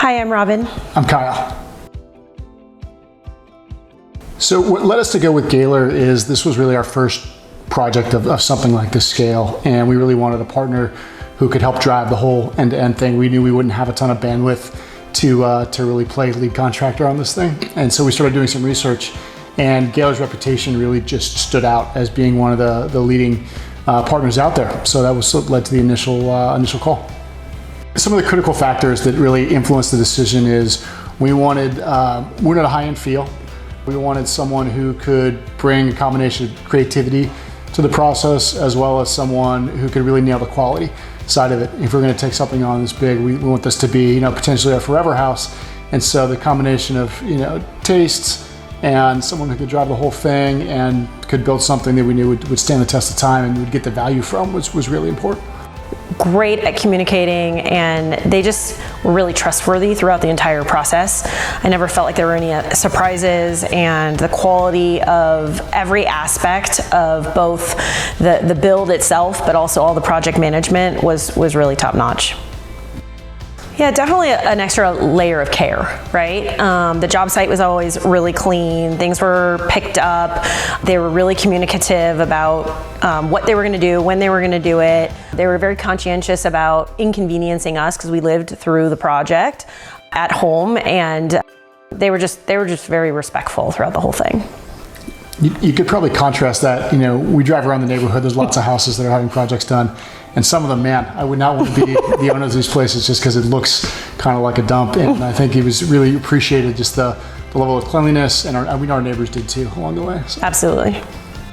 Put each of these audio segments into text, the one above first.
Hi, I'm Robin. I'm Kyle. So what led us to go with Gayler is this was really our first project of something like this scale, and we really wanted a partner who could help drive the whole end-to-end thing. We knew we wouldn't have a ton of bandwidth to really play lead contractor on this thing, and so we started doing some research, and Gayler's reputation really just stood out as being one of the leading partners out there. So that was what led to the initial call. Some of the critical factors that really influenced the decision is we wanted a high-end feel. We wanted someone who could bring a combination of creativity to the process, as well as someone who could really nail the quality side of it. If we're going to take something on this big, we want this to be, potentially our forever house. And so the combination of, tastes and someone who could drive the whole thing and could build something that we knew would stand the test of time and would get the value from was really important. Great at communicating, and they just were really trustworthy throughout the entire process. I never felt like there were any surprises, and the quality of every aspect of both the build itself, but also all the project management was really top notch. Yeah, definitely an extra layer of care, right? The job site was always really clean. Things were picked up. They were really communicative about what they were going to do, when they were going to do it. They were very conscientious about inconveniencing us because we lived through the project at home, and they were just very respectful throughout the whole thing. You could probably contrast that. We drive around the neighborhood. There's lots of houses that are having projects done. And some of them, man, I would not want to be the owners of these places just because it looks kind of like a dump. And I think he was really appreciated just the level of cleanliness, and we know our neighbors did too along the way. So. Absolutely.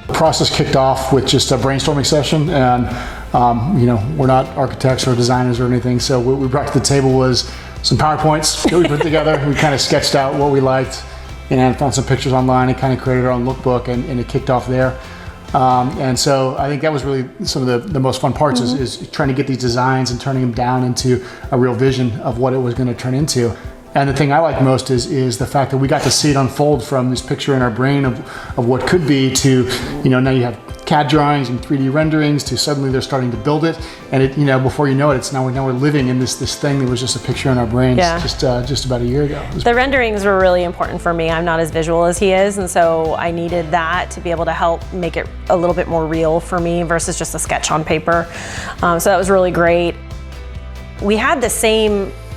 The process kicked off with just a brainstorming session, and we're not architects or designers or anything. So what we brought to the table was some PowerPoints that we put together. We kind of sketched out what we liked and found some pictures online and kind of created our own lookbook, and it kicked off there. And so I think that was really some of the most fun parts is trying to get these designs and turning them down into a real vision of what it was going to turn into. And the thing I like most is the fact that we got to see it unfold from this picture in our brain of what could be to, now you have CAD drawings and 3D renderings to suddenly they're starting to build it. And it, before you know it, now we're living in this thing that was just a picture in our brains just about a year ago. The renderings were really important for me. I'm not as visual as he is, and so I needed that to be able to help make it a little bit more real for me versus just a sketch on paper. So that was really great. We had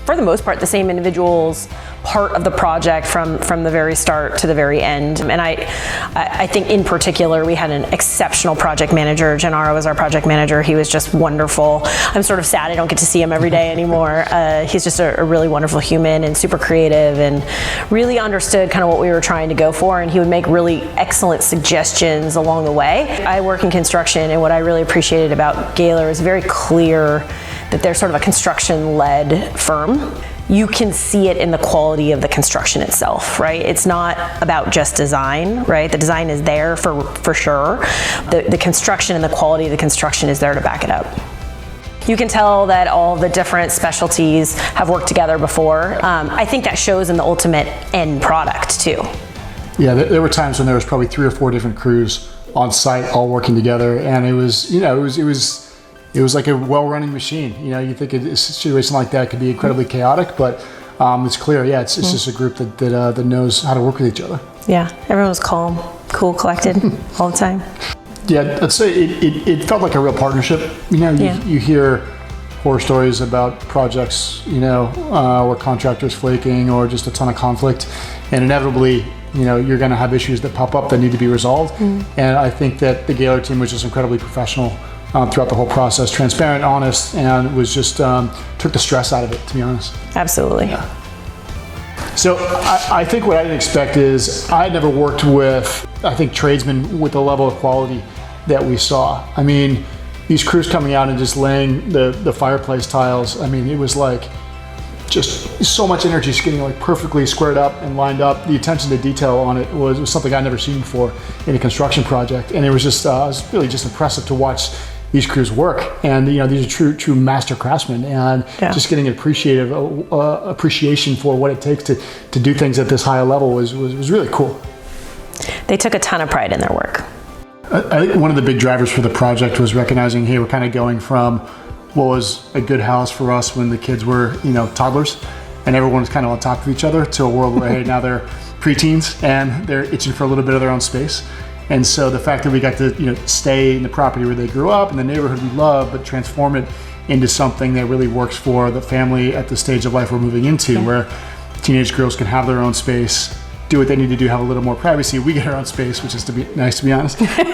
for the most part, the same individuals part of the project from the very start to the very end. And I think in particular, we had an exceptional project manager. Gennaro was our project manager. He was just wonderful. I'm sort of sad I don't get to see him every day anymore. He's just a really wonderful human and super creative and really understood kind of what we were trying to go for. And he would make really excellent suggestions along the way. I work in construction, and what I really appreciated about Gayler is very clear that they're sort of a construction-led firm. You can see it in the quality of the construction itself, right? It's not about just design, right? The design is there for sure. The construction and the quality of the construction is there to back it up. You can tell that all the different specialties have worked together before. I think that shows in the ultimate end product too. Yeah, there were times when there was probably 3 or 4 different crews on site all working together, and it was like a well-running machine. You think a situation like that could be incredibly chaotic, but it's clear, it's just a group that knows how to work with each other. Yeah, everyone was calm, cool, collected all the time. Yeah, I'd say it felt like a real partnership. You hear horror stories about projects, where contractors flaking or just a ton of conflict, and inevitably, you're going to have issues that pop up that need to be resolved. And I think that the Gayler team was just incredibly professional throughout the whole process, transparent, honest, and was just took the stress out of it, to be honest. Absolutely. Yeah. So I think what I didn't expect is I had never worked with, tradesmen with the level of quality that we saw. I mean, these crews coming out and just laying the fireplace tiles, it was like just so much energy just getting like perfectly squared up and lined up. The attention to detail on it was something I'd never seen before in a construction project. And it was just, it was really just impressive to watch these crews work. And these are true master craftsmen, and just getting an appreciation for what it takes to do things at this high level was really cool. They took a ton of pride in their work. I think one of the big drivers for the project was recognizing, hey, we're kind of going from what was a good house for us when the kids were, toddlers, and everyone was kind of on top of each other, to a world where, hey, now they're preteens and they're itching for a little bit of their own space. And so the fact that we got to, stay in the property where they grew up, in the neighborhood we love, but transform it into something that really works for the family at the stage of life we're moving into, where teenage girls can have their own space, do what they need to do, have a little more privacy. We get our own space, which is nice, to be honest. It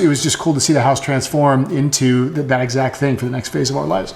was just cool to see the house transform into that exact thing for the next phase of our lives.